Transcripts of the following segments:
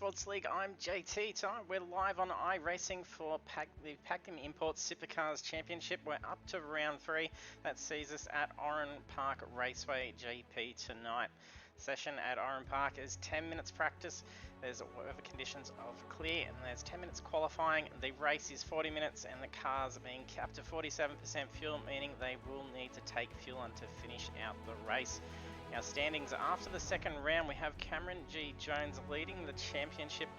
eSports League. I'm JT. Tonight we're live on iRacing for the Pagnian Imports Supercars Championship. We're up to round 3. That sees us at Oran Park Raceway GP tonight. Session at Oran Park is 10 minutes practice. There's weather conditions of clear and there's 10 minutes qualifying. The race is 40 minutes and the cars are being capped to 47% fuel, meaning they will need to take fuel on to finish out the race. Our standings after the second round, we have Cameron G. Jones leading the championship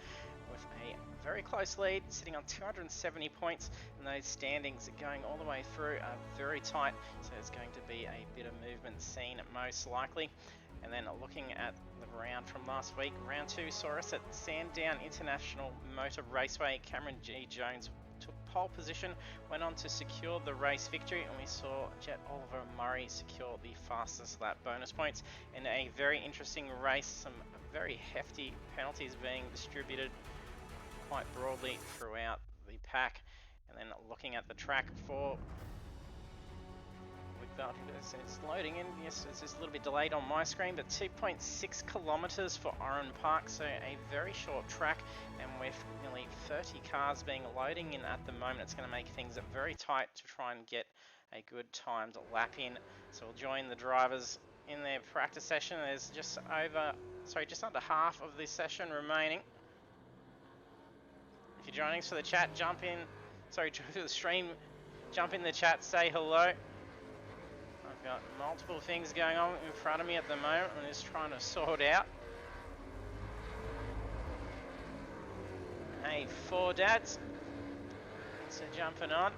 with a very close lead, sitting on 270 points, and those standings going all the way through are very tight, so there's going to be a bit of movement seen most likely. And then looking at the round from last week, round 2 saw us at Sandown International Motor Raceway. Cameron G. Jones took pole position, went on to secure the race victory, and we saw Jet Oliver Murray secure the fastest lap bonus points in a very interesting race. Some very hefty penalties being distributed quite broadly throughout the pack. And then looking at the track for it's loading in. Yes, it's just a little bit delayed on my screen, but 2.6 kilometers for Oran Park, so a very short track, and with nearly 30 cars being loading in at the moment, it's going to make things very tight to try and get a good timed lap in. So we'll join the drivers in their practice session. There's just under half of this session remaining. If you're joining us for the chat, jump in. Sorry, for the stream, jump in the chat, say hello. I've got multiple things going on in front of me at the moment and just trying to sort out. Hey, 4 dads. Thanks for jumping on.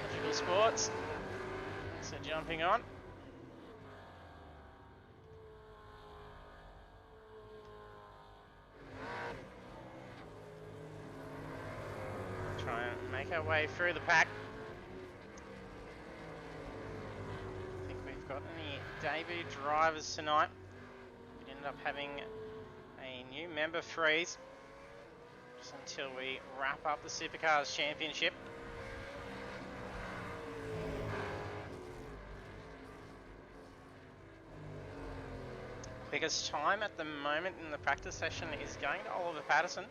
Logical Sports. Thanks for jumping on. Try and make our way through the pack. I think we've got any debut drivers tonight. We ended up having a new member freeze just until we wrap up the Supercars Championship. Quickest time at the moment in the practice session is going to Oliver Patterson.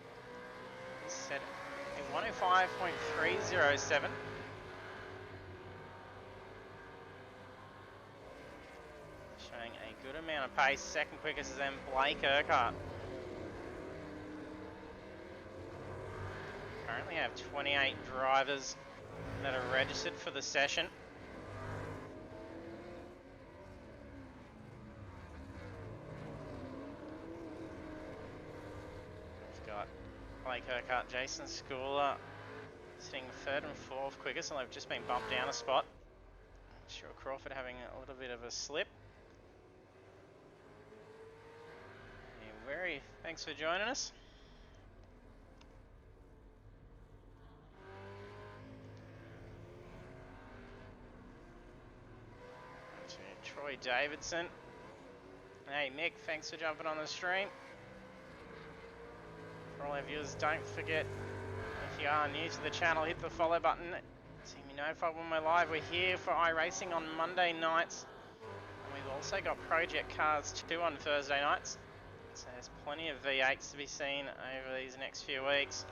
He's set a 105.307. Showing a good amount of pace. Second quickest is then Blake Urquhart. Currently have 28 drivers that are registered for the session. We've got Blake Urquhart, Jason Schooler sitting 3rd and 4th quickest, and they've just been bumped down a spot. Sure, Crawford having a little bit of a slip. Hey, Wary, thanks for joining us. To Troy Davidson. Hey Mick, thanks for jumping on the stream. For all our viewers, don't forget, if you are new to the channel, hit the follow button so you know when we're live. We're here for iRacing on Monday nights, and we've also got Project Cars 2 on Thursday nights, so there's plenty of V8s to be seen over these next few weeks.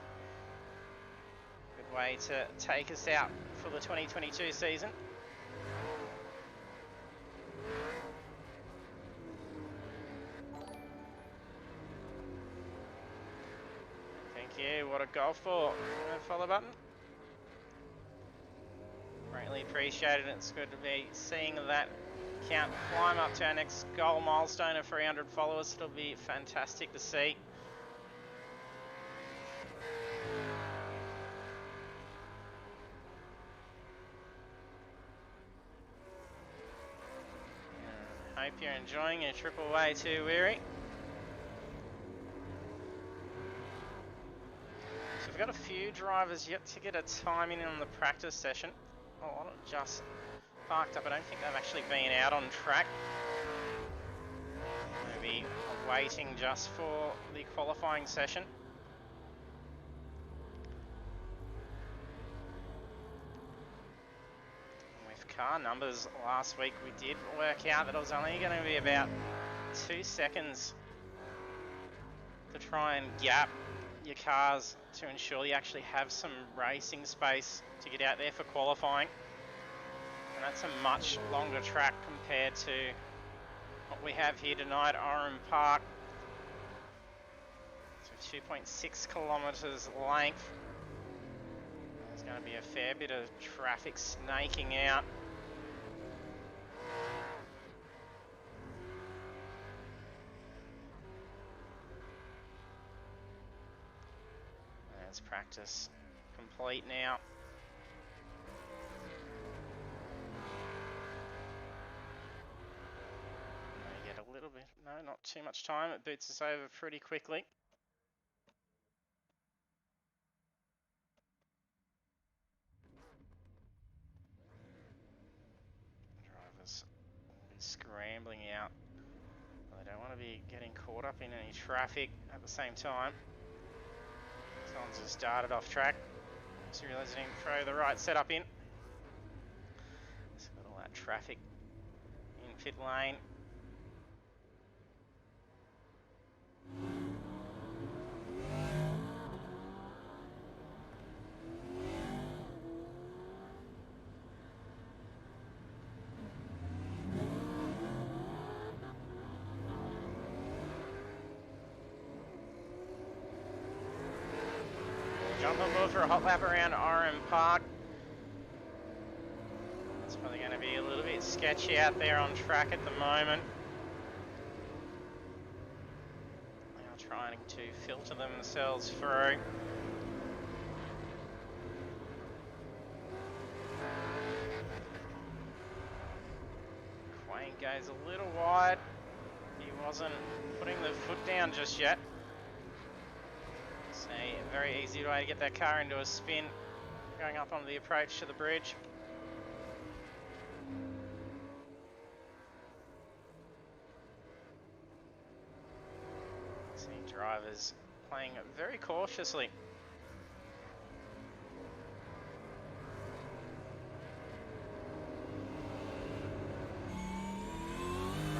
Good way to take us out for the 2022 season. Thank you, what a golf ball. Follow button. Greatly appreciated. It's good to be seeing that count climb up to our next goal milestone of 300 followers. It'll be fantastic to see. Hope you're enjoying your trip away too, Weary. So we've got a few drivers yet to get a time in on the practice session. A lot of just parked up. I don't think they've actually been out on track. Maybe waiting just for the qualifying session. car numbers last week, we did work out that it was only going to be about 2 seconds to try and gap your cars to ensure you actually have some racing space to get out there for qualifying. And that's a much longer track compared to what we have here tonight, Oran Park. So 2.6 kilometres length. There's going to be a fair bit of traffic snaking out. There's practice complete now. We get a little bit, no, not too much time. It boots us over pretty quickly. Drivers will be scrambling out. They don't want to be getting caught up in any traffic at the same time. Someone's just started off track. Just realised I didn't throw the right setup in. Just got all that traffic in pit lane. Jump on board for a hot lap around Oran Park. It's probably going to be a little bit sketchy out there on track at the moment. They are trying to filter themselves through. Quain goes a little wide. He wasn't putting the foot down just yet. It's a very easy way to get that car into a spin, going up on the approach to the bridge. See drivers playing very cautiously.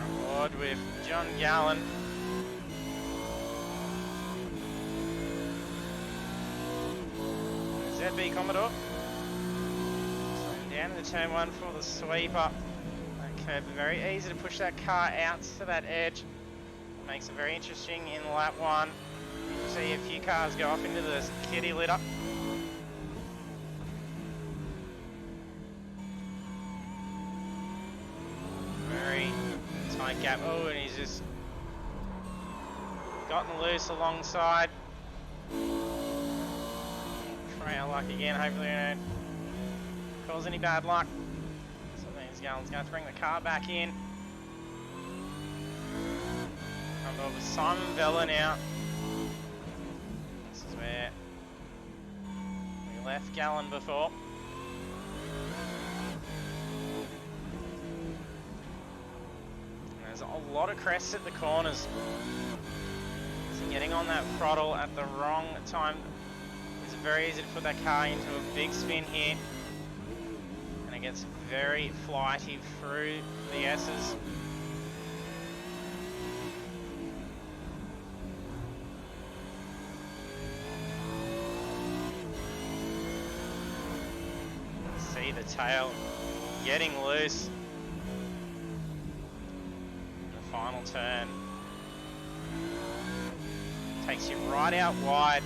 On board with John Gallen. ZB Commodore. So down to the turn one for the sweeper. That curb, very easy to push that car out to that edge. It makes it very interesting in lap one. You can see a few cars go off into the kitty litter. Very tight gap. Oh, and he's just gotten loose alongside. Try our luck again, hopefully we don't cause any bad luck. So these Gallen's going to bring the car back in. Come over Simon Vella now. This is where we left Gallen before. And there's a lot of crests at the corners. So getting on that throttle at the wrong time. It's very easy to put that car into a big spin here, and it gets very flighty through the S's. See the tail getting loose in the final turn. Takes you right out wide.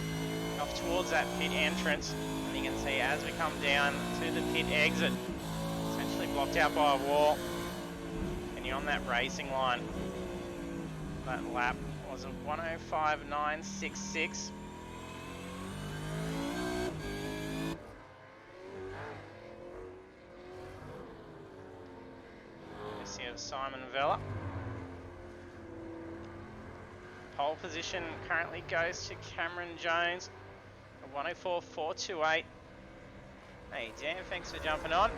Off towards that pit entrance, and you can see as we come down to the pit exit, essentially blocked out by a wall, and you're on that racing line. That lap was a 1:05.966. This here is Simon Vella. Pole position currently goes to Cameron Jones. 1:04.428. Hey Dan, thanks for jumping on.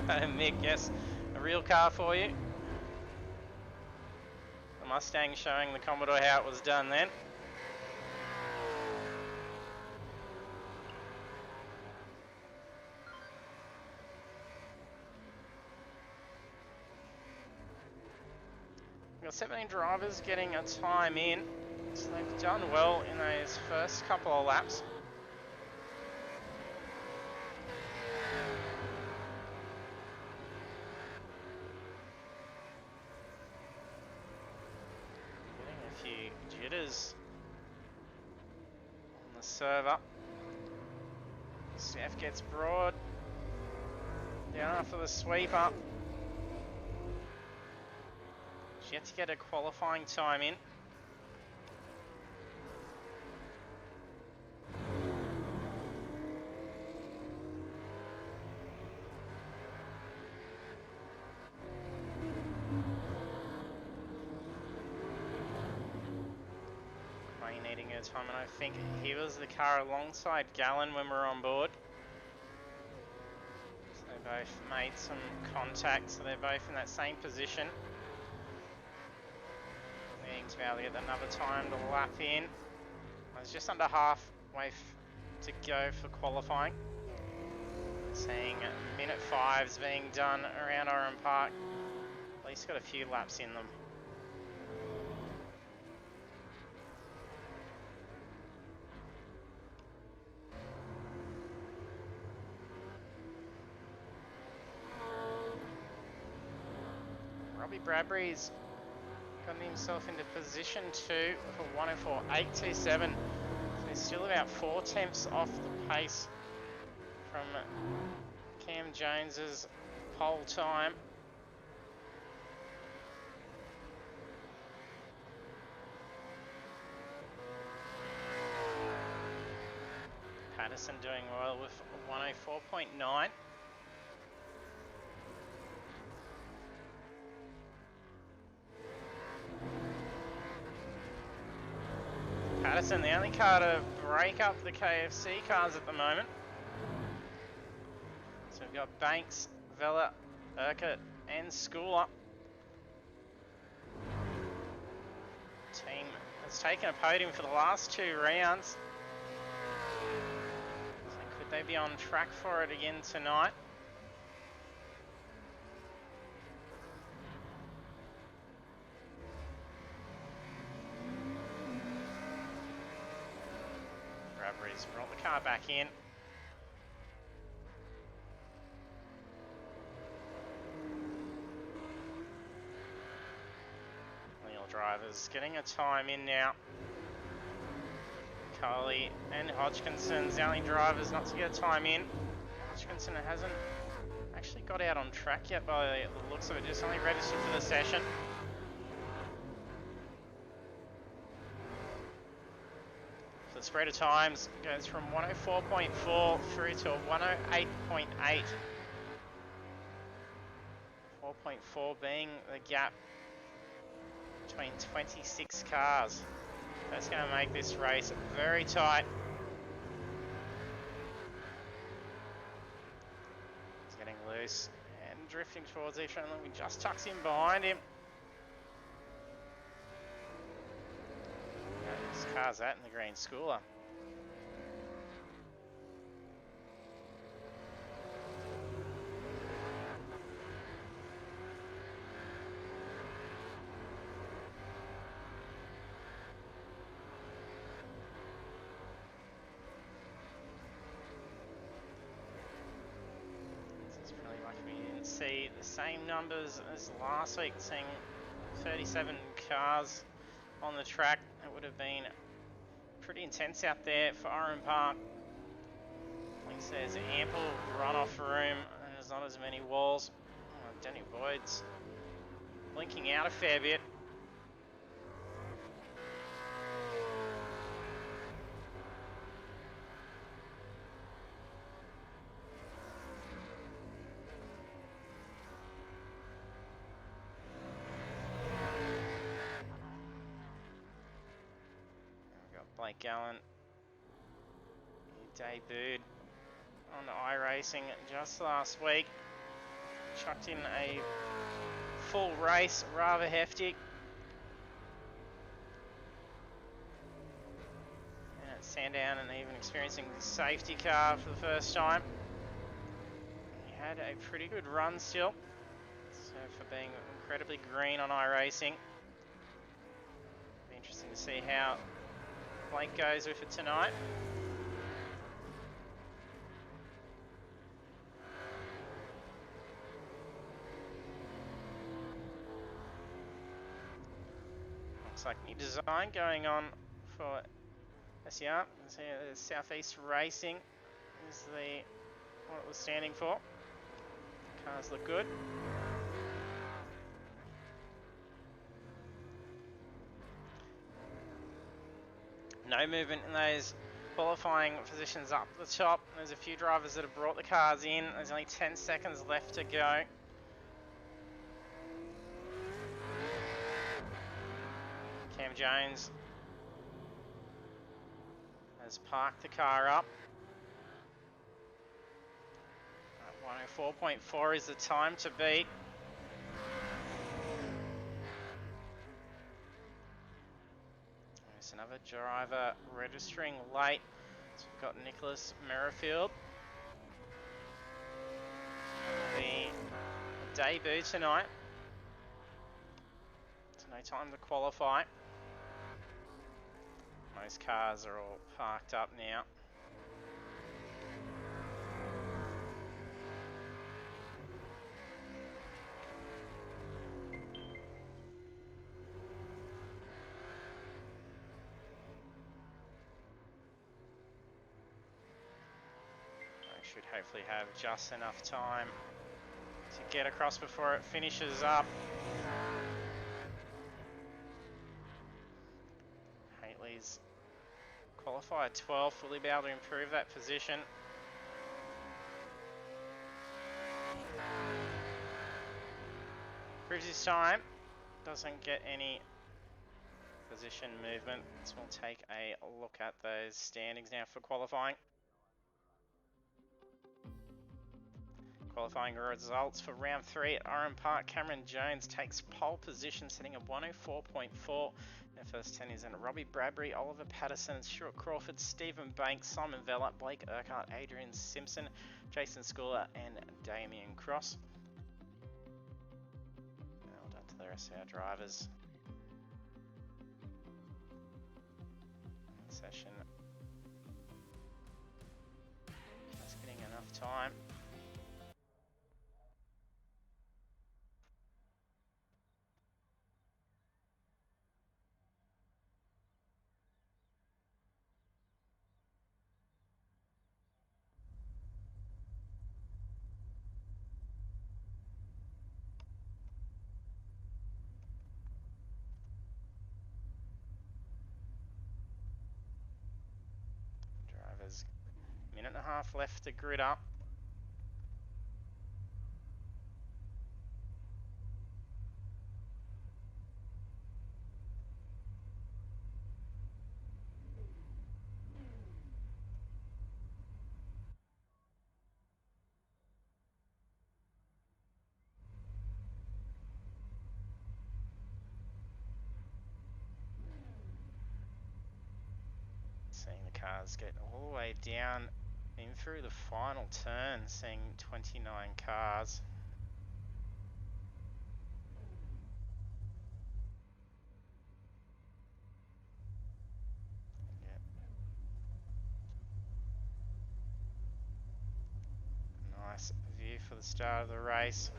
Mick, yes, a real car for you. The Mustang showing the Commodore how it was done then. 17 drivers getting a time in. So they've done well in those first couple of laps. Getting a few jitters on the server. Steph gets broad. Down after the sweep up. She had to get a qualifying time in. Needing her time, and I think he was the car alongside Gallen when we were on board. So they both made some contact, so they're both in that same position. Needing to be able to get another time to lap in. I was just under halfway to go for qualifying. Seeing minute 5s being done around Oran Park. At least got a few laps in them. Bradbury's gotten himself into position 2 for 104.827. So he's still about 4 tenths off the pace from Cam Jones's pole time. Patterson doing well with 104.9. Patterson, the only car to break up the KFC cars at the moment. So we've got Banks, Vella, Urquhart and Schooler. Team has taken a podium for the last 2 rounds. So could they be on track for it again tonight? Bradbury's brought the car back in. Neil drivers getting a time in now. Coley and Hodgkinson's the only drivers not to get a time in. Hodgkinson hasn't actually got out on track yet by the looks of it, just only registered for the session. The spread of times goes from 104.4 through to 108.8. 4.4 being the gap between 26 cars. That's going to make this race very tight. He's getting loose and drifting towards each other. We just tucks in behind him. This car's that in the green Schooler. This is probably lucky we didn't see the same numbers as last week, seeing 37 cars on the track. It would have been pretty intense out there for Oran Park. At least there's ample runoff room and there's not as many walls. Oh, Danny Boyd's blinking out a fair bit. Blake Gallen, he debuted on iRacing just last week. Chucked in a full race, rather hefty. And at Sandown, and even experiencing the safety car for the first time. He had a pretty good run still, so for being incredibly green on iRacing. interesting to see how Blake goes with it tonight. Looks like new design going on for SER. Southeast Racing is what it was standing for. Cars look good. No movement in those qualifying positions up the top. There's a few drivers that have brought the cars in. There's only 10 seconds left to go. Cam Jones has parked the car up. 104.4 is the time to beat. There's another driver registering late. So we've got Nicholas Merrifield. The debut tonight. So no time to qualify. Most cars are all parked up now. Should hopefully have just enough time to get across before it finishes up. Haley's qualified 12th. Will he be able to improve that position? Proves his time. Doesn't get any position movement. So we'll take a look at those standings now for qualifying. Qualifying results for round 3 at Oran Park. Cameron Jones takes pole position, sitting at 104.4. The first 10 is in Robbie Bradbury, Oliver Patterson, Stuart Crawford, Stephen Banks, Simon Vella, Blake Urquhart, Adrian Simpson, Jason Schooler and Damien Cross. Well done to the rest of our drivers. Session. Just getting enough time. Minute and a half left to grid up. Seeing the cars get all the way down in through the final turn, seeing 29 cars. Yep. Nice view for the start of the race.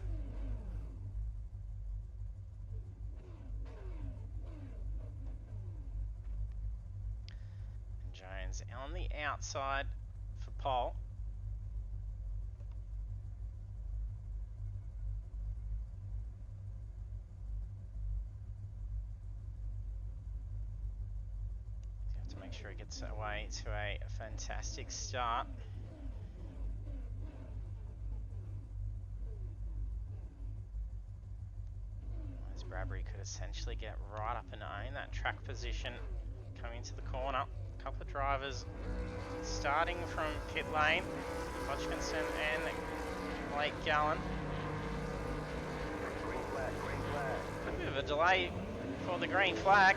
And Jones on the outside for pole. Make sure he gets away to a fantastic start. As Bradbury could essentially get right up and own that track position coming into the corner. A couple of drivers starting from pit lane. Hodgkinson and Blake Gallen. Green flag, green flag. A bit of a delay for the green flag.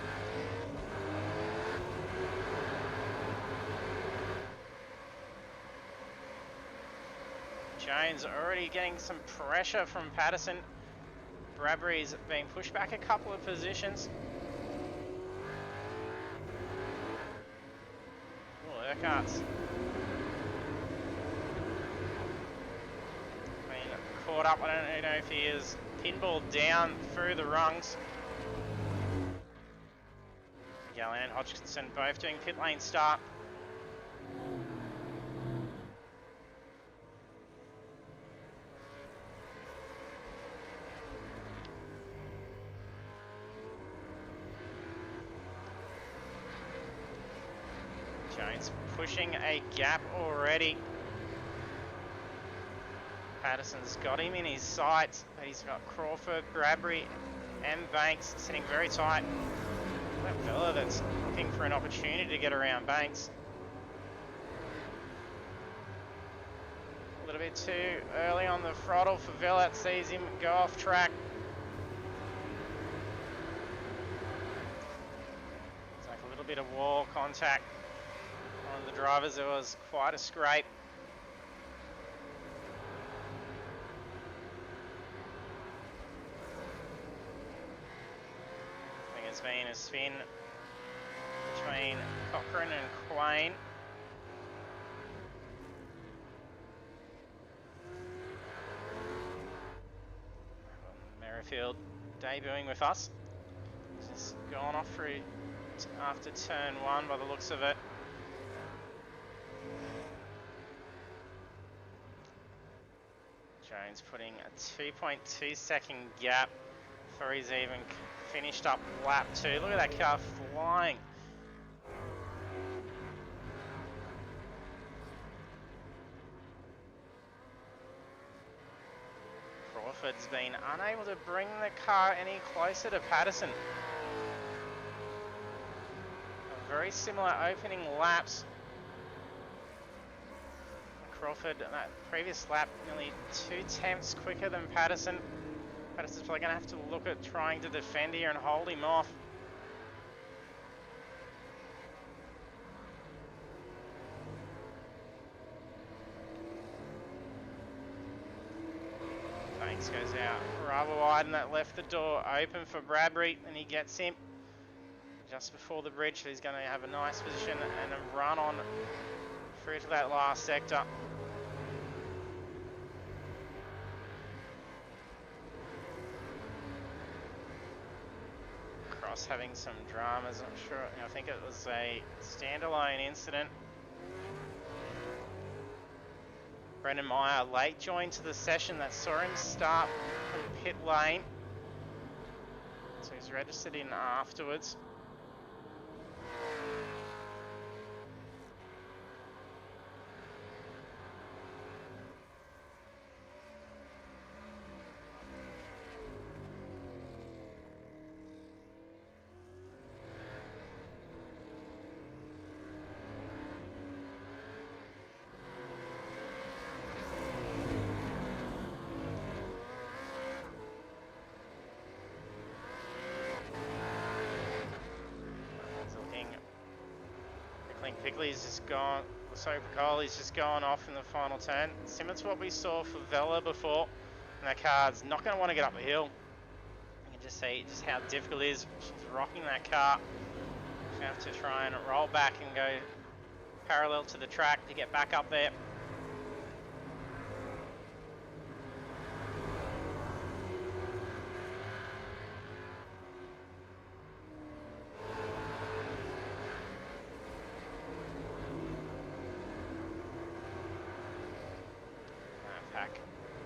Jones already getting some pressure from Patterson. Bradbury's being pushed back a couple of positions. Urquhart's been caught up. I don't know if he is pinballed down through the rungs. Gallen and Hodgkinson both doing pit lane start. Jones pushing a gap already. Patterson's got him in his sights, but he's got Crawford, Bradbury and Banks sitting very tight. That fella that's looking for an opportunity to get around Banks. A little bit too early on the throttle for Villa. Sees him go off track. It's like a little bit of wall contact. One of the drivers, there was quite a scrape. I think it's been a spin between Cochrane and Quain. Merrifield debuting with us. Just gone off through after turn one by the looks of it. Jones putting a 2.2 second gap before he's even finished up lap 2. Look at that car flying. Crawford's been unable to bring the car any closer to Patterson. A very similar opening laps. Crawford, that previous lap, nearly 2/10 quicker than Patterson. Patterson's probably going to have to look at trying to defend here and hold him off. Banks goes out rather wide, and that left the door open for Bradbury, and he gets him just before the bridge. So he's going to have a nice position and a run on through to that last sector. Cross having some dramas, I'm sure. I think it was a standalone incident. Brendan Meyer late joined to the session that saw him start from pit lane. So he's registered in afterwards. Pigley's just gone, Supercars just gone off in the final turn. Similar to what we saw for Vella before. And that car's not going to want to get up the hill. You can just see just how difficult it is. She's rocking that car. She'll have to try and roll back and go parallel to the track to get back up there.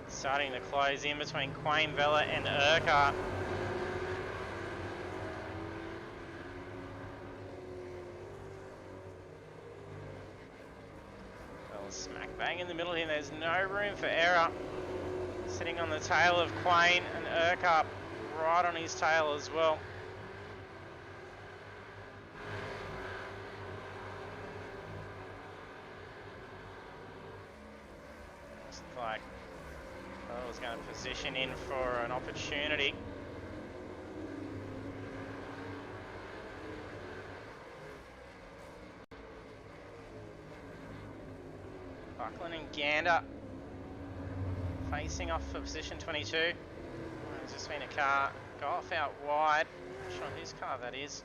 Starting to close in between Quain, Vella and Urquhart. Well, smack bang in the middle here. There's no room for error. Sitting on the tail of Quain, and Urquhart right on his tail as well. Looks like I was going to position in for an opportunity. Buckland and Gander facing off for position 22. There's just been a car go off out wide. Not sure whose car that is.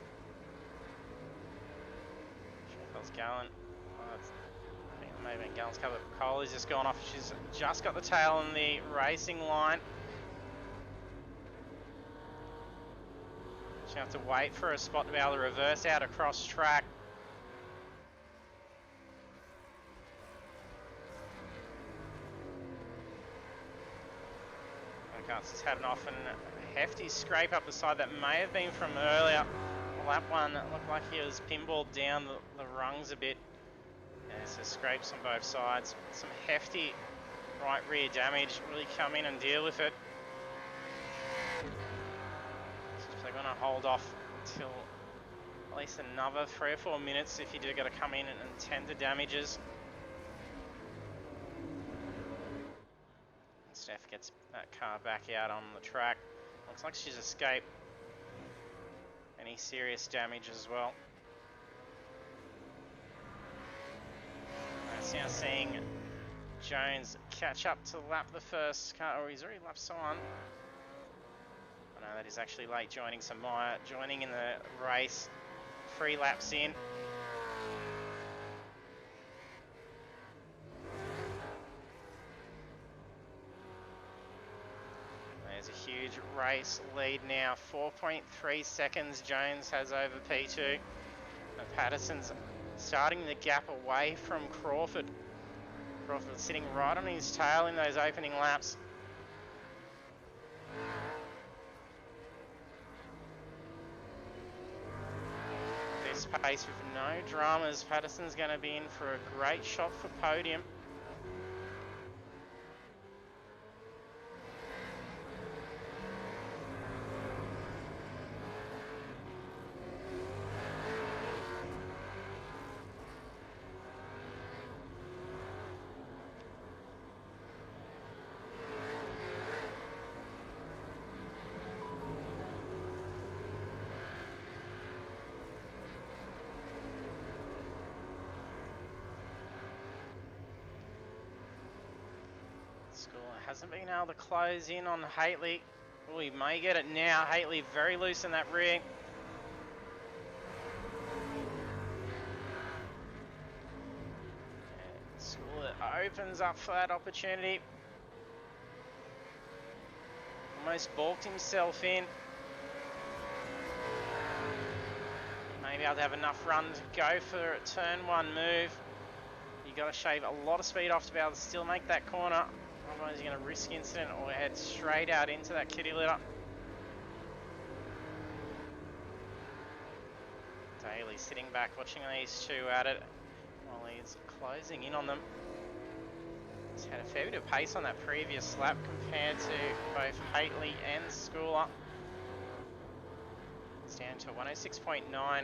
Not sure if that was Gallant I think it may have been Guns cover. Coley's just gone off. She's just got the tail on the racing line. She'll have to wait for a spot to be able to reverse out across track. Has had an often hefty scrape up the side that may have been from earlier. Well, that one looked like he was pinballed down the rungs a bit. Yeah, so scrapes on both sides. Some hefty right rear damage. Really come in and deal with it. So they're going to hold off until at least another 3 or 4 minutes if you do got to come in and tend to damages. Steph gets that car back out on the track. Looks like she's escaped any serious damage as well. That's now seeing Jones catch up to lap the first car, or he's already lapped someone. Oh no, that is actually late joining Samaya, joining in the race, 3 laps in. There's a huge race lead now, 4.3 seconds Jones has over P2. And Patterson's starting the gap away from Crawford. Crawford sitting right on his tail in those opening laps. This pace with no dramas, Patterson's going to be in for a great shot for podium. Hasn't been able to close in on Haitley. Oh, he may get it now. Haitley very loose in that rear. School opens up for that opportunity. Almost balked himself in. May be able to have enough run to go for a turn 1 move. You got to shave a lot of speed off to be able to still make that corner. Otherwise you're going to risk incident or head straight out into that kitty litter. Daly sitting back watching these two at it while he's closing in on them. He's had a fair bit of pace on that previous lap compared to both Haitley and Schooler. It's down to 106.9.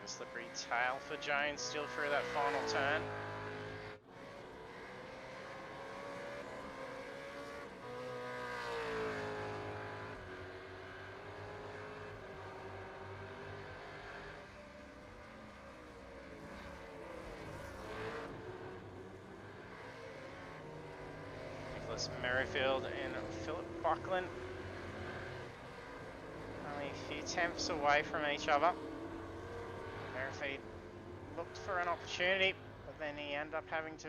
Slippery tail for Jones still through that final turn. Nicholas Merrifield and Philip Buckland only a few tenths away from each other. Merrifield looked for an opportunity, but then he ended up having to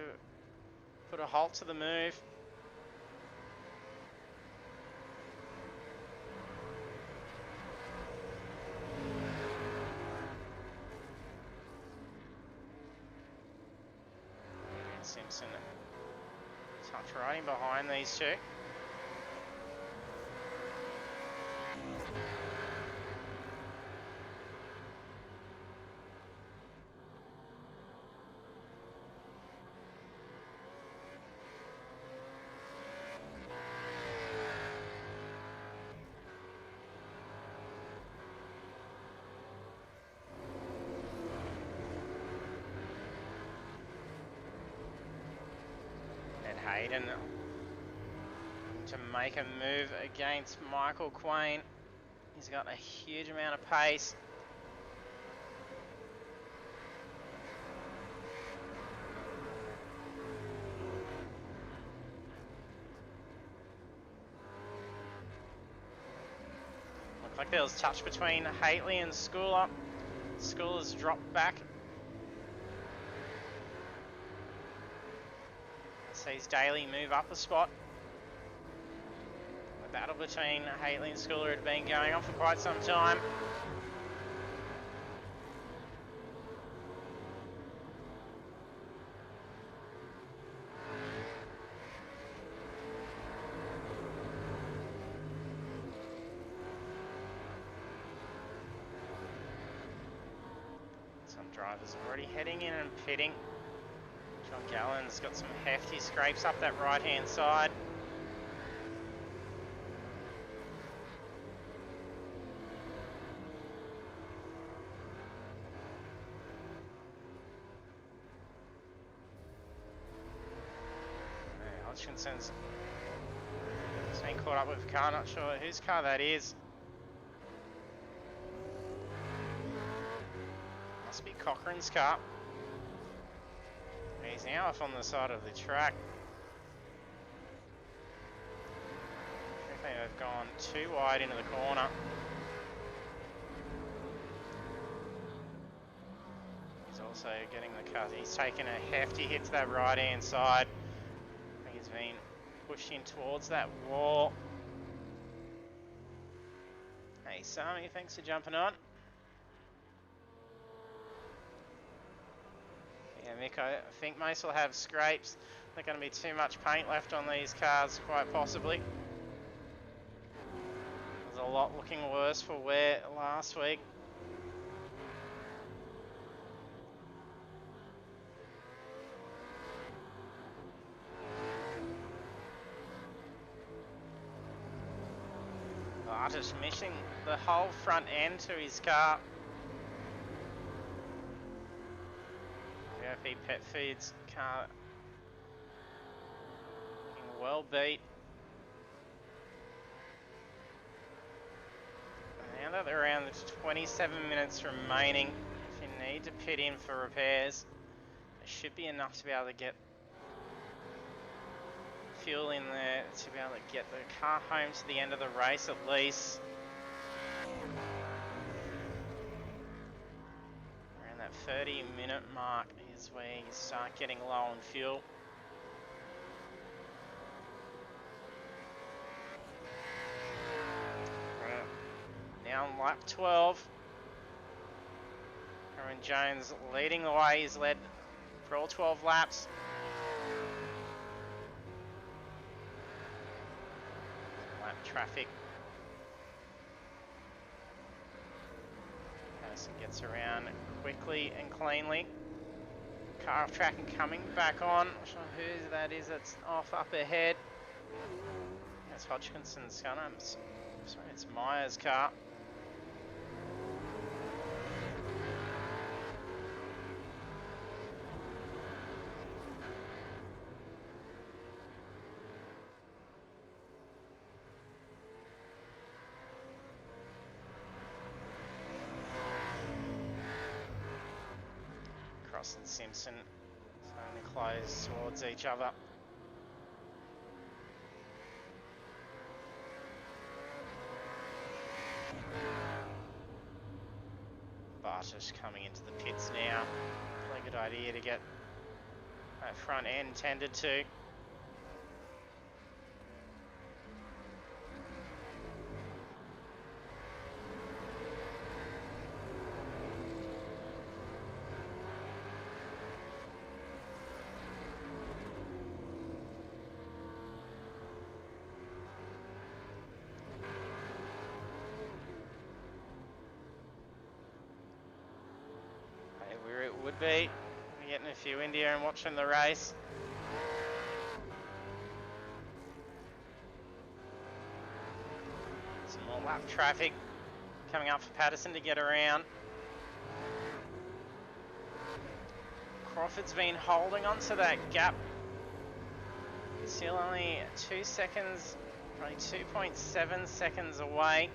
put a halt to the move. And Simpson touch riding behind these two. Hayden to make a move against Michael Quain. He's got a huge amount of pace. Like there was touch between Haitley and Schooler. Schooler's dropped back. Sees Daly move up a spot. The battle between Haitley and Schooler had been going on for quite some time. Some drivers already heading in and pitting. John Gallen's got some hefty scrapes up that right-hand side. Hodgkinson's been caught up with a car, not sure whose car that is. Must be Cochrane's car. He's now off on the side of the track. I think they've gone too wide into the corner. He's also getting the cut. He's taken a hefty hit to that right hand side. I think he's been pushed in towards that wall. Hey Sammy, thanks for jumping on. Yeah, Mick, I think most will have scrapes. There's going to be too much paint left on these cars, quite possibly. There's a lot looking worse for wear last week. Bartish missing the whole front end to his car. GOP Pet Foods car looking well beat. Now that they're around 27 minutes remaining, if you need to pit in for repairs, there should be enough to be able to get fuel in there to be able to get the car home to the end of the race at least. Around that 30-minute mark is where you start getting low on fuel. Now on lap 12. Aaron Jones leading the way. He's led for all 12 laps. Lap traffic. Harrison gets around quickly and cleanly. Car off track and coming back on. Not sure who that is that's off up ahead. That's Hodgkinson's car. I'm sorry, it's Myers' car. Cross and Simpson starting to close towards each other. Bartish coming into the pits now. Probably a good idea to get that front end tended to. Would be getting a few in here and watching the race. Some more lap traffic coming up for Patterson to get around. Crawford's been holding on to that gap. Still only 2 seconds, probably 2.7 seconds away.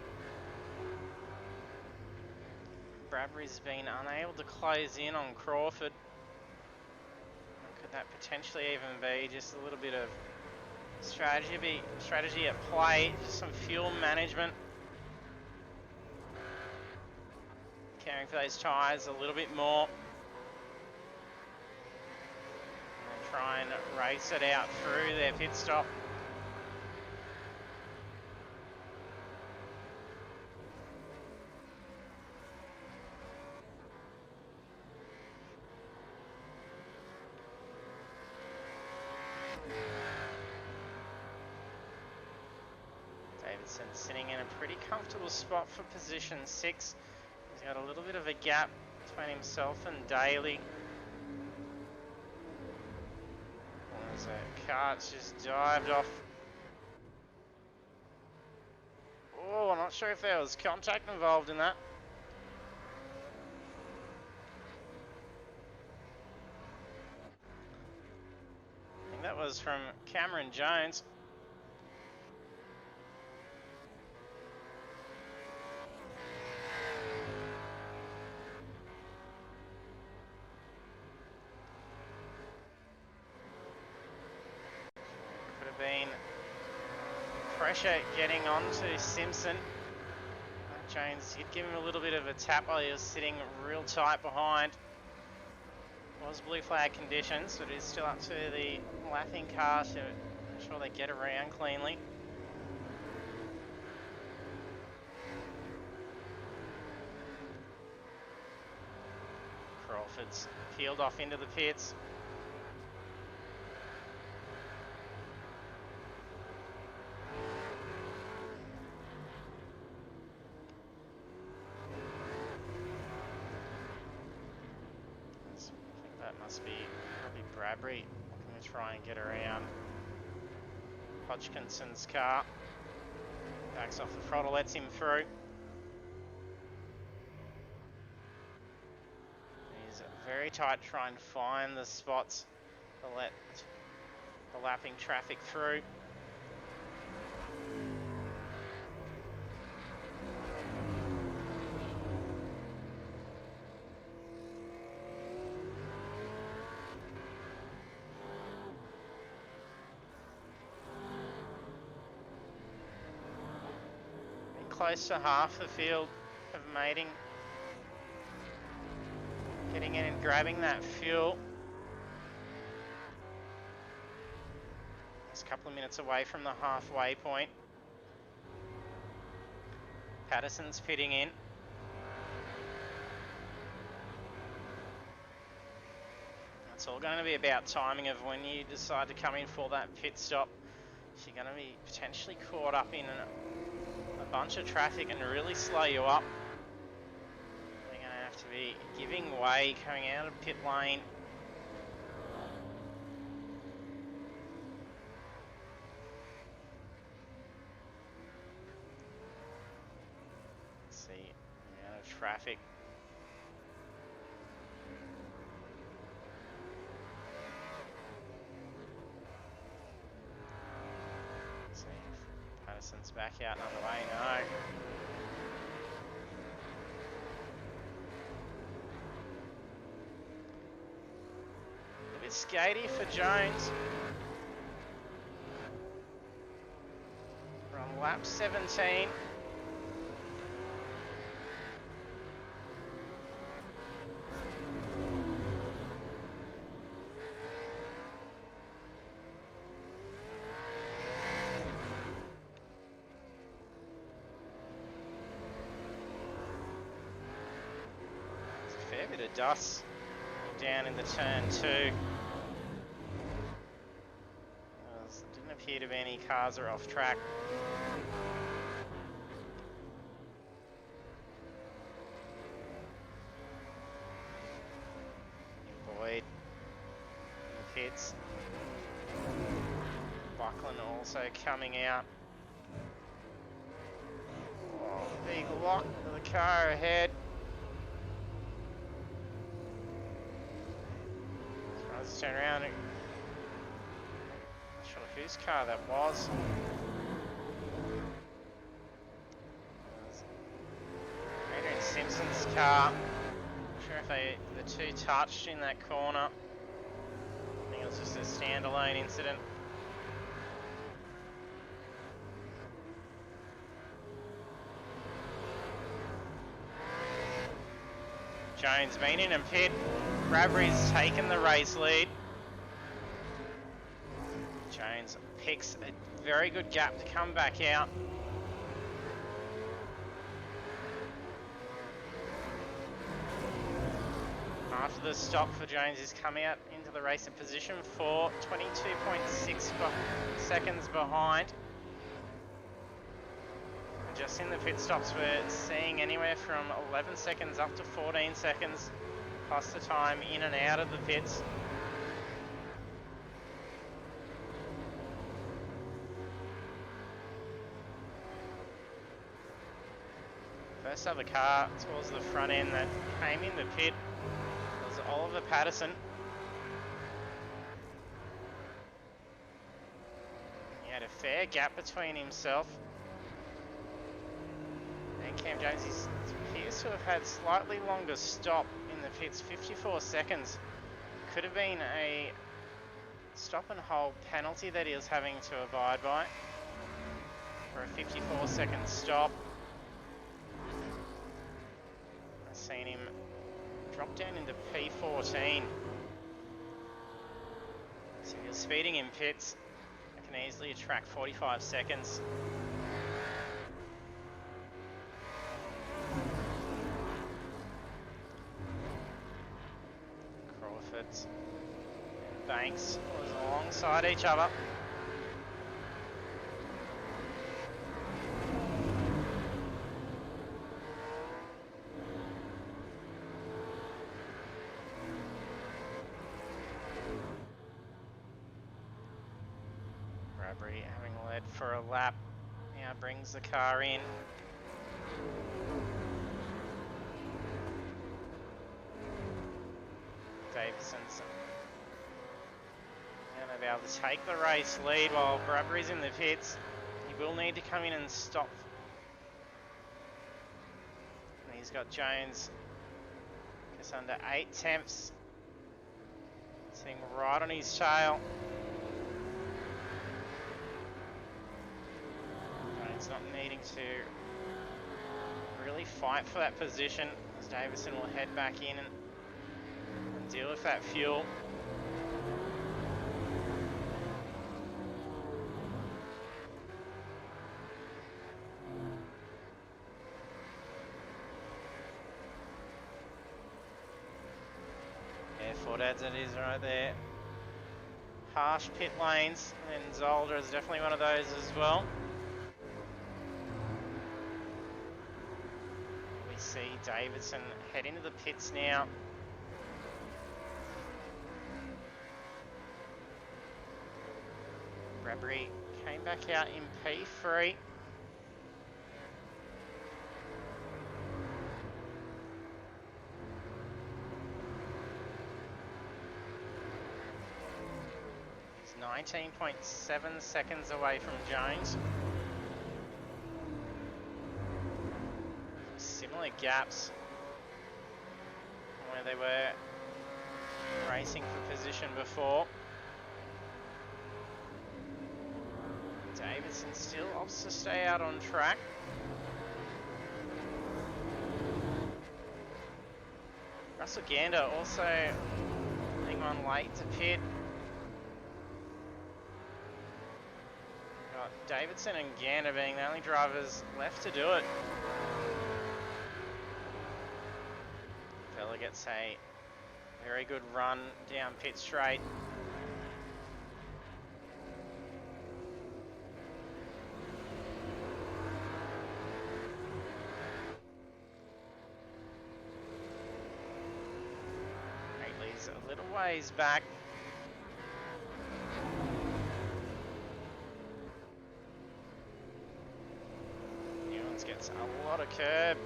Bradbury's been unable to close in on Crawford. Could that potentially even be just a little bit of strategy at play, just some fuel management? going for those tyres a little bit more. And try and race it out through their pit stop. Sitting in a pretty comfortable spot for position 6. He's got a little bit of a gap between himself and Daly. There's a car that's just dived off. Oh, I'm not sure if there was contact involved in that. I think that was from Cameron Jones. Been pressure getting on to Simpson. Jones did give him a little bit of a tap while he was sitting real tight behind. It was blue flag conditions, but it is still up to the lapping car to make sure they get around cleanly. Crawford's peeled off into the pits. Must be probably Bradbury looking to try and get around Hodgkinson's car. Backs off the throttle, lets him through. He's very tight trying to find the spots to let the lapping traffic through. Close to half the field of mating. Getting in and grabbing that fuel. Just a couple of minutes away from the halfway point. Patterson's pitting in. It's all going to be about timing of when you decide to come in for that pit stop. You're going to be potentially caught up in a bunch of traffic and really slow you up. They're going to have to be giving way coming out of pit lane. Let's see the amount of traffic. Patterson's back out another way, no. A bit skatey for Jones. We're on lap 17. Bit of dust down in the turn 2. There didn't appear to be any cars are off track. Boyd in the pits. Buckland also coming out. Oh, big lock for the car ahead. Let's turn around. Not sure whose car that was. Adrian Simpson's car. Not sure if the two touched in that corner. I think it was just a standalone incident. Jones been in and pit. Bradbury's taken the race lead. Jones picks a very good gap to come back out. After the stop for Jones, he's come out into the race in position 4, 22.6 seconds behind. And just in the pit stops, we're seeing anywhere from 11 seconds up to 14 seconds, plus the time in and out of the pits. First other car towards the front end that came in the pit was Oliver Patterson. He had a fair gap between himself and Cam Jones. He appears to have had slightly longer stop in the pits, 54 seconds. Could have been a stop and hold penalty that he was having to abide by for a 54-second stop. I've seen him drop down into P14. So if you're speeding in pits, I can easily attract 45 seconds. Crawford and Banks was alongside each other. Bradbury, having led for a lap, now brings the car in. Davidson's going to be able to take the race lead while Bradbury's in the pits. He will need to come in and stop. And he's got Jones just under 8 tenths, sitting right on his tail. Jones not needing to really fight for that position, as Davison will head back in and deal with that fuel. Yeah, Ford adds it is right there. Harsh pit lanes, and Zolder is definitely one of those as well. We see Davidson head into the pits now. Bradbury came back out in P3. He's 19.7 seconds away from Jones. Similar gaps from where they were racing for position before. Davidson still opts to stay out on track. Russell Gander also being on late to pit. Got Davidson and Gander being the only drivers left to do it. Fella gets a very good run down pit straight. A little ways back. Newlands gets a lot of curb.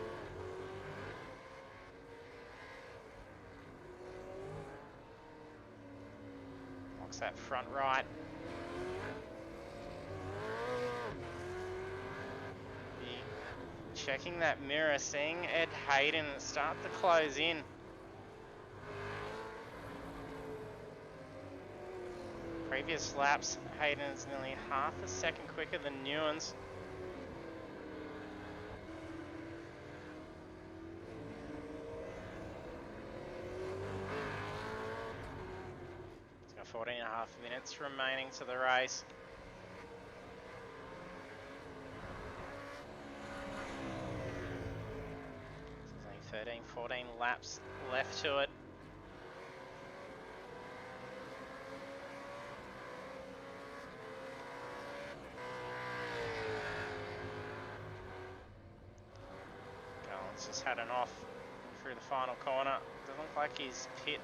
Locks that front right. Checking that mirror, seeing Ed Hayden start to close in. Previous laps, Hayden is nearly half a second quicker than Newlands. minutes remaining to the race. There's only 13, 14 laps left to it. Gallen's just had an off through the final corner. Doesn't look like he's pit.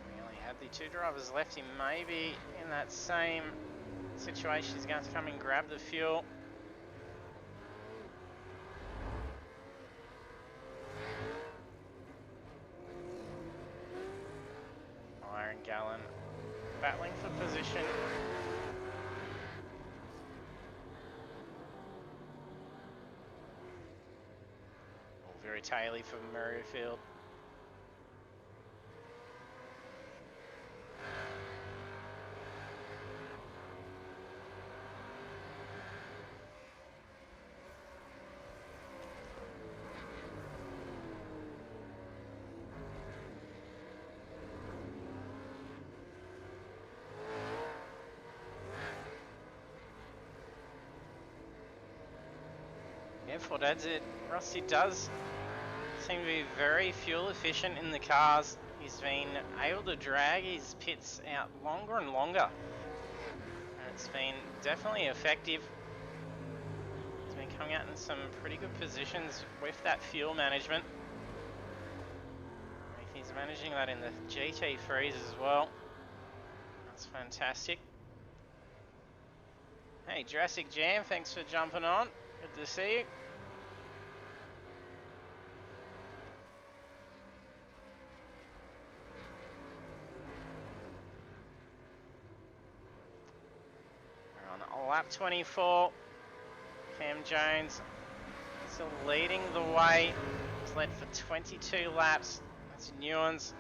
We only had the two drivers left. He may be in that same situation. He's going to come and grab the fuel. Oran and Gallen battling for position. All very taily for Murrayfield. Yeah, for that's it. Rusty does seem to be very fuel efficient in the cars. He's been able to drag his pits out longer and longer. And it's been definitely effective. He's been coming out in some pretty good positions with that fuel management. He's managing that in the GT3s as well. That's fantastic. Hey, Jurassic Jam, thanks for jumping on. Good to see you. We're on lap 24. Cam Jones still leading the way. He's led for 22 laps. That's Newens.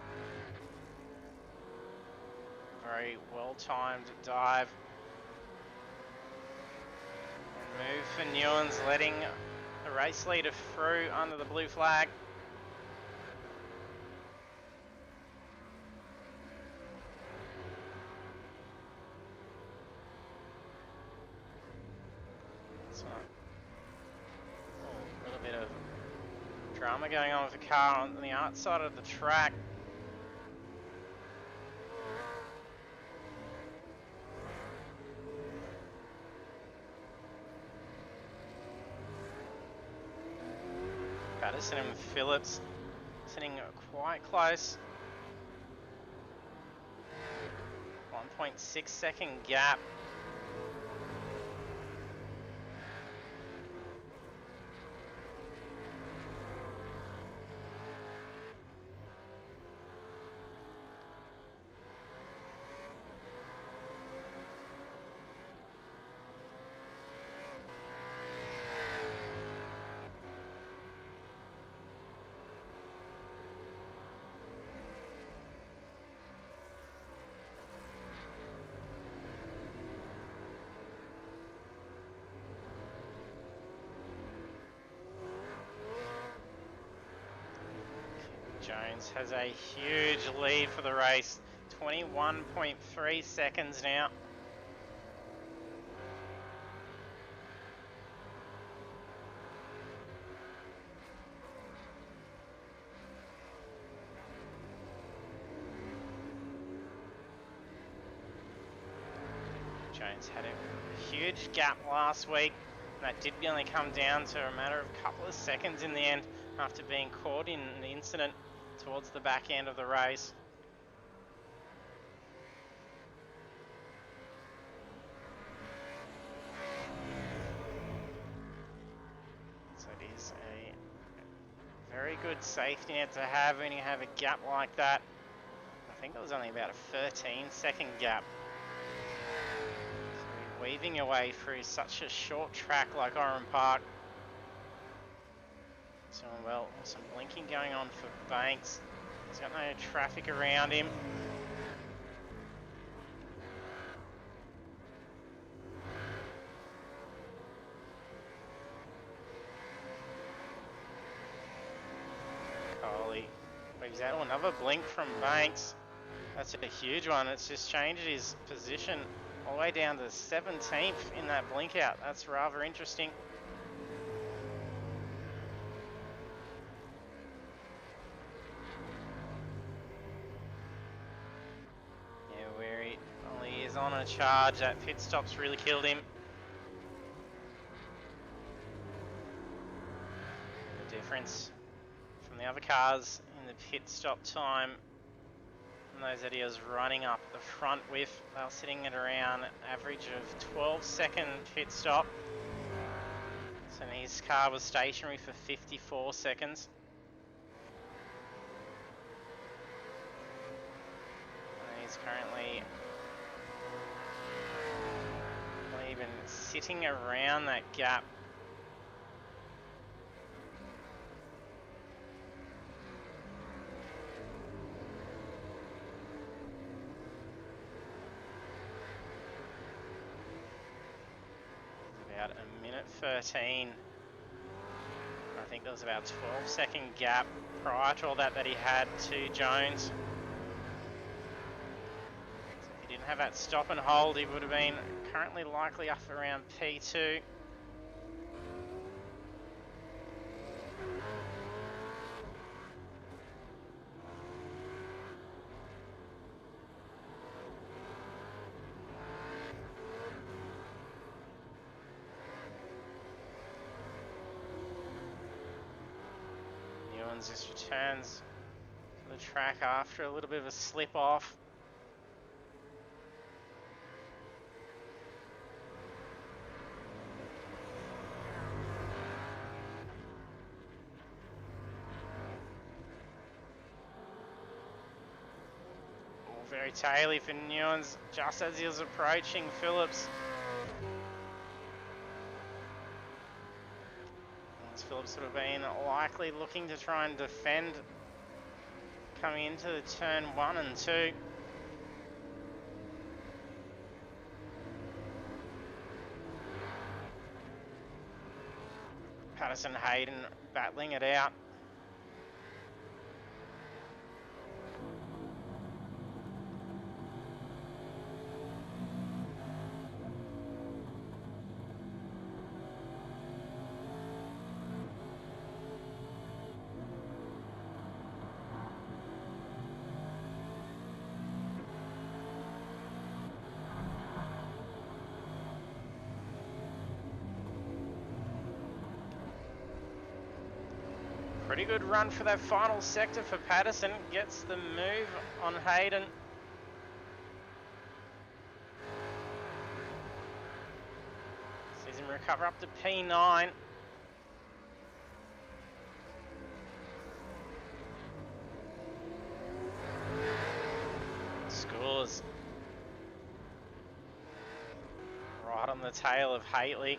Very well timed dive. Move for Newens, letting the race leader through under the blue flag. So, a little bit of drama going on with the car on the outside of the track. Patterson and Phillips sitting quite close. 1.6 second gap. Jones has a huge lead for the race, 21.3 seconds now. Jones had a huge gap last week, and that did only come down to a matter of a couple of seconds in the end after being caught in the incident towards the back end of the race. So it is a very good safety net to have when you have a gap like that. I think it was only about a 13-second gap. So weaving your way through such a short track like Oran Park. So well, some blinking going on for Banks. He's got no traffic around him. Squeeze out. Another blink from Banks. That's a huge one. It's just changed his position all the way down to 17th in that blink out. That's rather interesting. Yeah, where he only is on a charge. That pit stop's really killed him. The difference from the other cars in the pit stop time and those that he was running up the front with, they were sitting at around an average of 12-second pit stop. So his car was stationary for 54 seconds. And he's currently not even sitting around that gap. About a minute 13. I think there was about a 12-second gap prior to all that he had to Jones. So if he didn't have that stop and hold, he would have been currently likely up around P2. Just returns to the track after a little bit of a slip off. Very taily for Newens just as he was approaching Phillips. Phillips would have been likely looking to try and defend coming into the turn 1 and 2. Patterson Hayden battling it out. Pretty good run for that final sector for Patterson. Gets the move on Hayden. Sees him recover up to P9. Scores. Right on the tail of Haitley.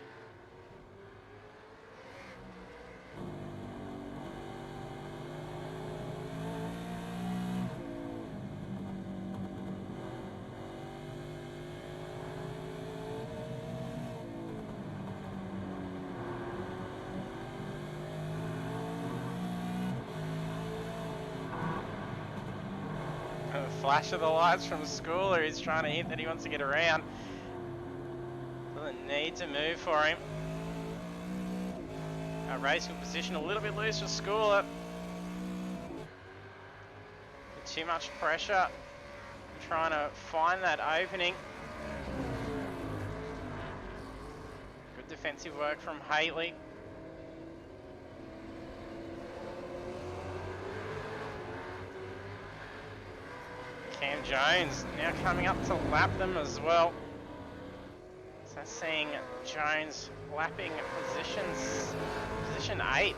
Flash of the lights from Schooler. He's trying to hit that he wants to get around. Doesn't need to move for him. Racing position a little bit loose for Schooler. Too much pressure. Trying to find that opening. Good defensive work from Haitley. Cam Jones now coming up to lap them as well. So seeing Jones lapping position 8.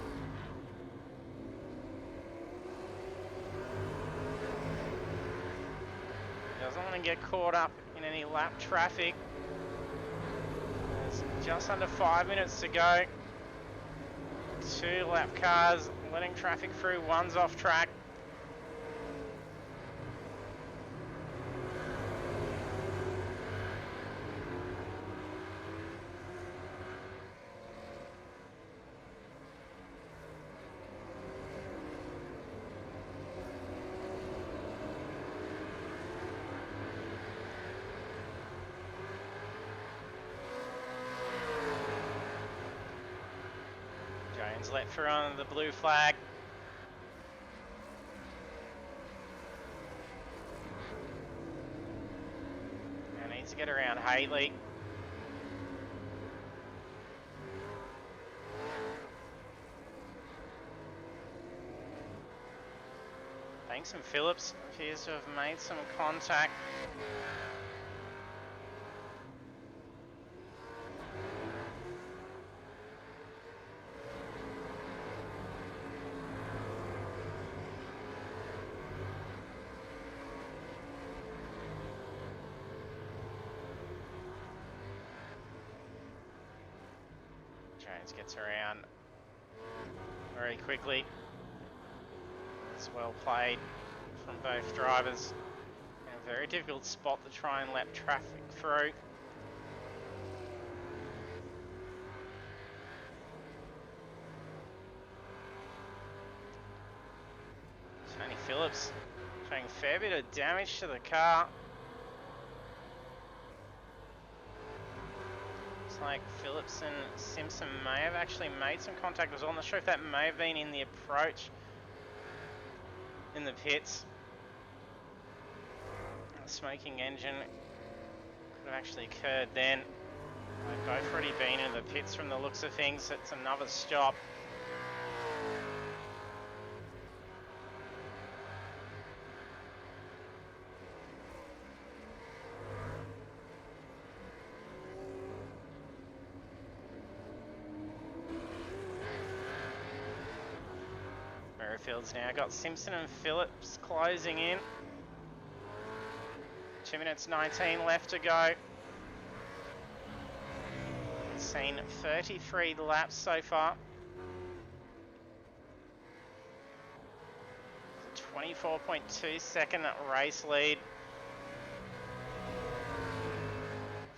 Doesn't want to get caught up in any lap traffic. There's just under 5 minutes to go. 2 lap cars letting traffic through, one's off track. Jones let through on the blue flag. Now needs to get around Haley. Banks and Phillips appears to have made some contact. Jones gets around very quickly. It's well played from both drivers. And a very difficult spot to try and let traffic through. Tony Phillips doing a fair bit of damage to the car. Looks like Phillips and Simpson may have actually made some contact as well. I'm not sure if that may have been in the approach in the pits. The smoking engine could have actually occurred then. They've both already been in the pits from the looks of things. It's another stop. Merrifield's now got Simpson and Phillips closing in. 2 minutes 19 left to go. We've seen 33 laps so far. 24.2 second race lead.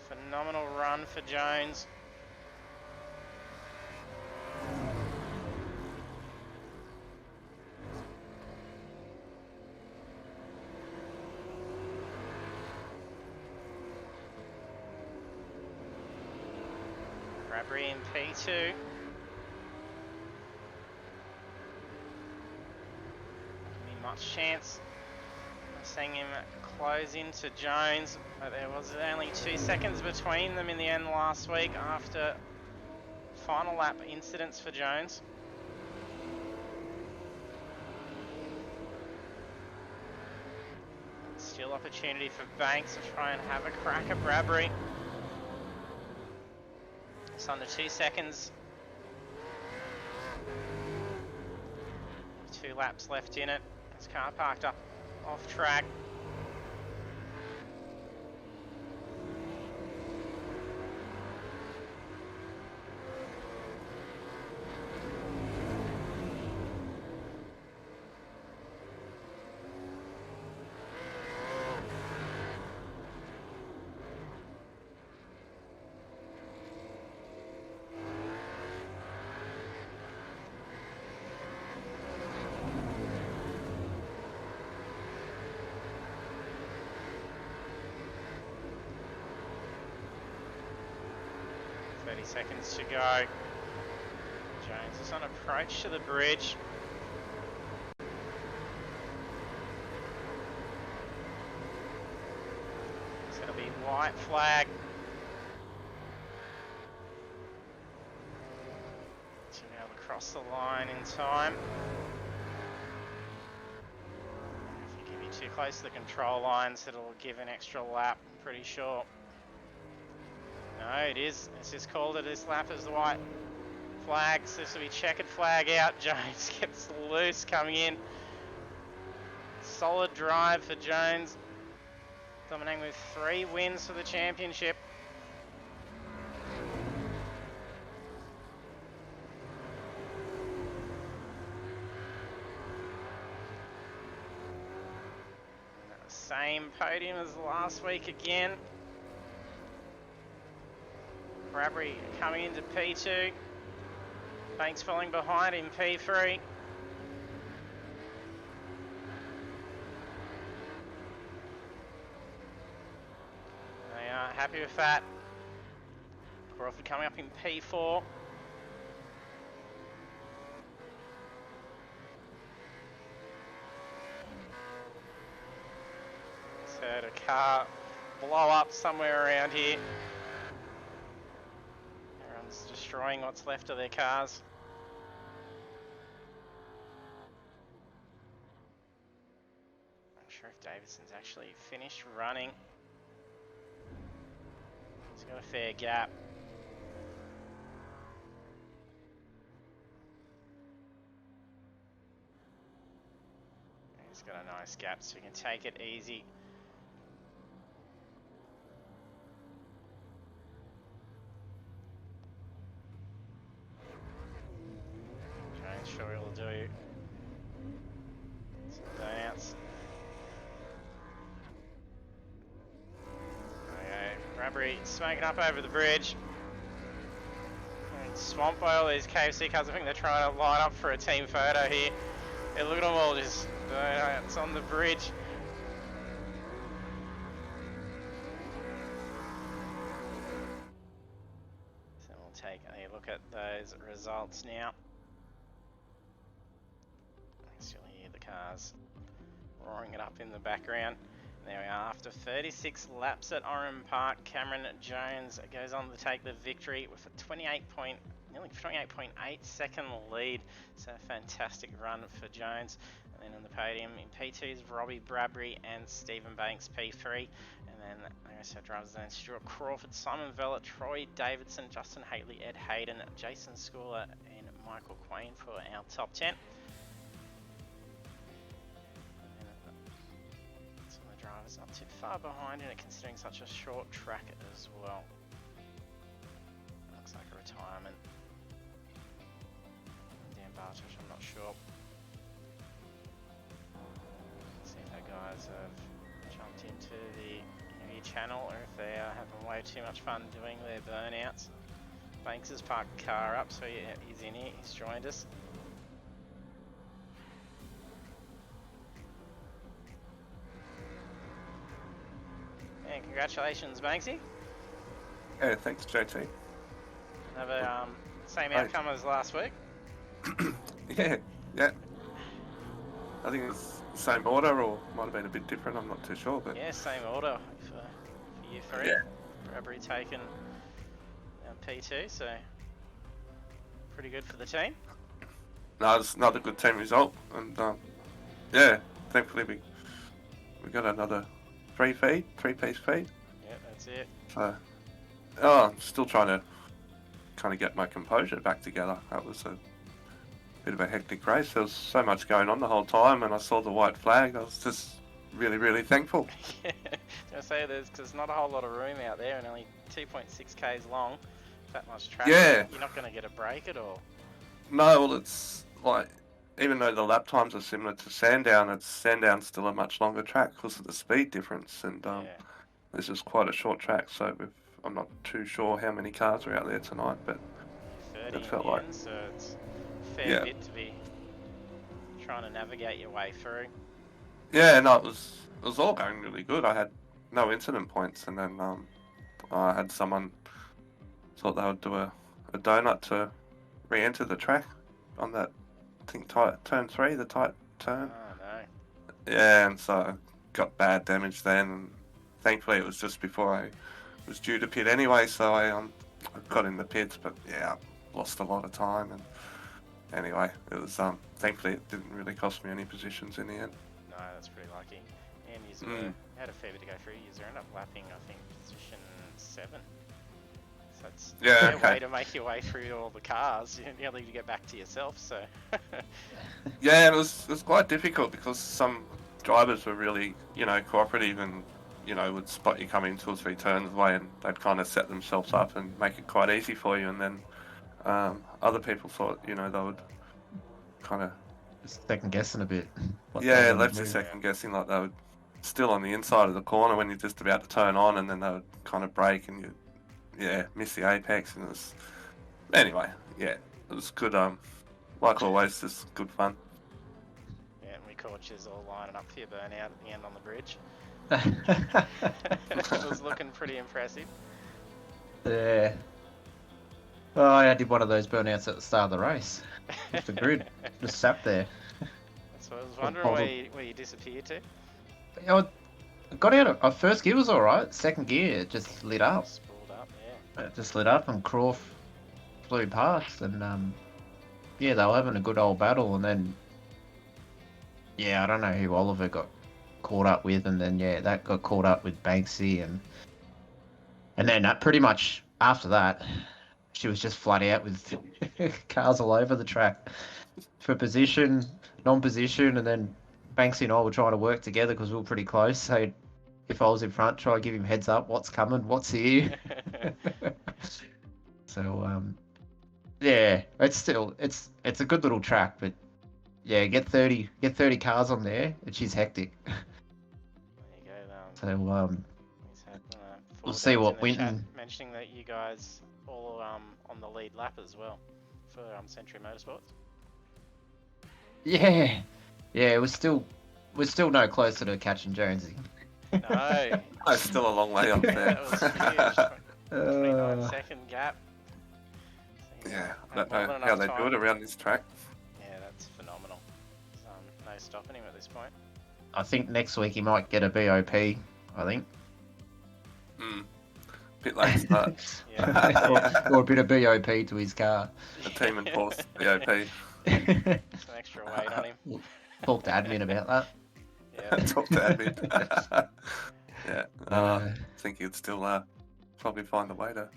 Phenomenal run for Jones. Bradbury in P2. Much chance of seeing him close into Jones, but there was only 2 seconds between them in the end last week after final lap incidents for Jones. Still opportunity for Banks to try and have a crack at Bradbury. It's under 2 seconds. 2 laps left in it. His car parked up off track. Seconds to go. Jones is on approach to the bridge. It's going to be white flag. To be able to cross the line in time. If you get too close to the control lines, it'll give an extra lap, I'm pretty sure. No, it is. It's just called it this lap as the white flag. So this will be checkered flag out. Jones gets loose coming in. Solid drive for Jones. Dominating with 3 wins for the championship. Same podium as last week again. Bradbury coming into P2. Banks falling behind in P3. They are happy with that. Crawford coming up in P4. car blow up somewhere around here. Everyone's destroying what's left of their cars. I'm not sure if Davidson's actually finished running. He's got a fair gap. He's got a nice gap, so he can take it easy. Jones sure he'll do some burnouts. Okay, Bradbury smoking up over the bridge. And swamped by all these KFC cars. I think they're trying to line up for a team photo here. Yeah, look at them all just burnouts on the bridge. So we'll take a look at those results now. Still hear the cars roaring it up in the background. There we are. After 36 laps at Oran Park, Cameron Jones goes on to take the victory with a nearly 28.8 second lead. So a fantastic run for Jones. And then on the podium in P2s, Robbie Bradbury and Stephen Banks P3. And then the rest of our drivers then Stuart Crawford, Simon Vella, Troy Davidson, Justin Haitley, Ed Hayden, Jason Schooler and Michael Quain for our top 10. Drivers not too far behind in it, considering such a short track as well. Looks like a retirement. Dan Bartosh, I'm not sure. Let's see if our guys have jumped into the interview channel or if they are having way too much fun doing their burnouts. Banks has parked the car up, so yeah, he's in here, he's joined us. And congratulations, Banksy. Yeah, thanks, JT. Another same outcome as last week. yeah. I think it's the same order, or might have been a bit different. I'm not too sure, but yeah, same order for you three. Yeah. Bradbury taken P2, so pretty good for the team. No, it's another good team result, and yeah, thankfully we got another three-piece feed. Yeah, that's it. So, I'm still trying to kind of get my composure back together. That was a bit of a hectic race. There was so much going on the whole time, and I saw the white flag. I was just really, really thankful. Yeah, I was going to say there's not a whole lot of room out there, and only 2.6 k's long. That much traffic. Yeah. You're not going to get a break at all. No, well, it's like, even though the lap times are similar to Sandown, Sandown's still a much longer track because of the speed difference, and this is quite a short track, so I'm not too sure how many cars are out there tonight, but 30 it felt in the like end, so it's a fair bit to be trying to navigate your way through. Yeah, no, it was all going really good. I had no incident points, and then I had someone thought they would do a donut to re-enter the track on that, I think, turn 3, the tight turn. Oh, no. Yeah, and so got bad damage then, and thankfully it was just before I was due to pit anyway, so I got in the pits, but yeah, I lost a lot of time, and anyway, it was thankfully it didn't really cost me any positions in the end. No, that's pretty lucky. And you had a fair bit to go through. You ended up lapping, I think, position 7. So that's a fair way to make your way through all the cars. You nearly to get back to yourself, so... Yeah, it was quite difficult because some drivers were really, cooperative and, would spot you coming 2 or 3 turns away, and they'd kind of set themselves up and make it quite easy for you. And then other people thought, they would kind of... second guessing a bit. Yeah, left you second guessing, like they were still on the inside of the corner when you're just about to turn on, and then they would kind of brake and you miss the apex, and it was... Anyway, yeah, it was good, like always, just good fun. Yeah, and we caught you all lining up for your burnout at the end on the bridge. It was looking pretty impressive. Yeah. Well, I did one of those burnouts at the start of the race. Off the grid. Just sat there. That's what I was wondering where you disappeared to. I got out of first gear was all right. Second gear it just lit up. Spooled up, yeah. It just lit up, and Croft flew past, and yeah, they were having a good old battle, and then yeah, I don't know who Oliver got caught up with, and then yeah, that got caught up with Banksy, and then pretty much after that, she was just flat out with cars all over the track for position, non-position, and then Banksy and I were trying to work together because we were pretty close. So if I was in front, try to give him heads up, what's coming, what's here. So yeah, it's a good little track, but yeah, get 30 cars on there, and she's hectic. There you go. So He's had, we'll Ford see Dubs what in the Winton. chat mentioning that you guys all on the lead lap as well for Century Motorsports. Yeah, we're still no closer to catching Jonesy. No, It's still a long way off there. that was huge. 29 Uh, second gap. So, Yeah, I had don't more know than how enough they do time. it around this track. Yeah, that's phenomenal. No stopping him at this point. I think next week he might get a BOP. I think. Bit late start. Yeah. or a bit of BOP to his car. The team enforced BOP. Some extra weight on him. Talk to admin about that. Yeah. Talk to admin. Yeah, I Uh, think he'd still probably find a way to.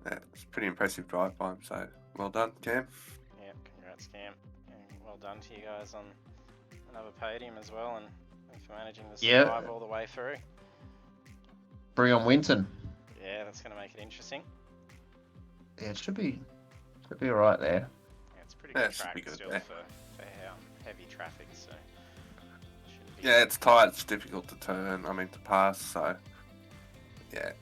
Yeah, it's a pretty impressive drive by him. So well done, Cam. Yeah, congrats, Cam. And well done to you guys on another podium as well, and for managing to Yeah. survive all the way through. Bring on Winton. Yeah, that's going to make it interesting. Yeah, it should be alright there. Yeah, it's a pretty Yeah, good it should track be good, still yeah. for heavy traffic, so shouldn't be. Yeah, it's tight. It's difficult to turn. I mean, to pass. So yeah,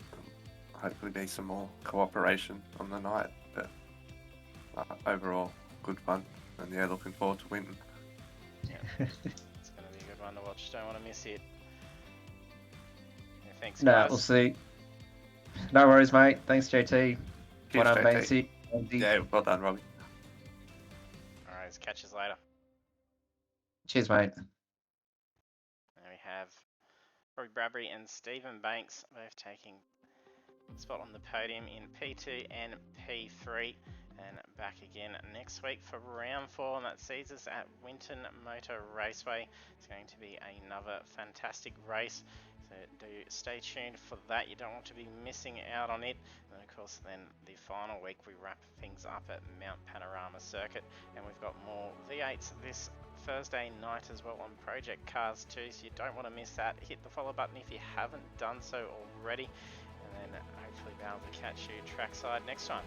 hopefully be some more cooperation on the night. But overall, good fun. And yeah, looking forward to Winton. Yeah, it's going to be a good one to watch. Don't want to miss it. Yeah, thanks, Nah, guys. we'll see. No worries, mate. Thanks, JT. Cheers, Well done, JT. Banksy. Yeah, well done, Robbie. Alright, catch us later. Cheers, mate. There we have Robbie Bradbury and Stephen Banks both taking a spot on the podium in P2 and P3, and back again next week for round 4, and that sees us at Winton Motor Raceway. It's going to be another fantastic race, so do stay tuned for that. You don't want to be missing out on it. And of course then the final week we wrap things up at Mount Panorama Circuit, and we've got more V8s this Thursday night as well on Project Cars 2, so you don't want to miss that. Hit the follow button if you haven't done so already, and then hopefully be able to catch you trackside next time.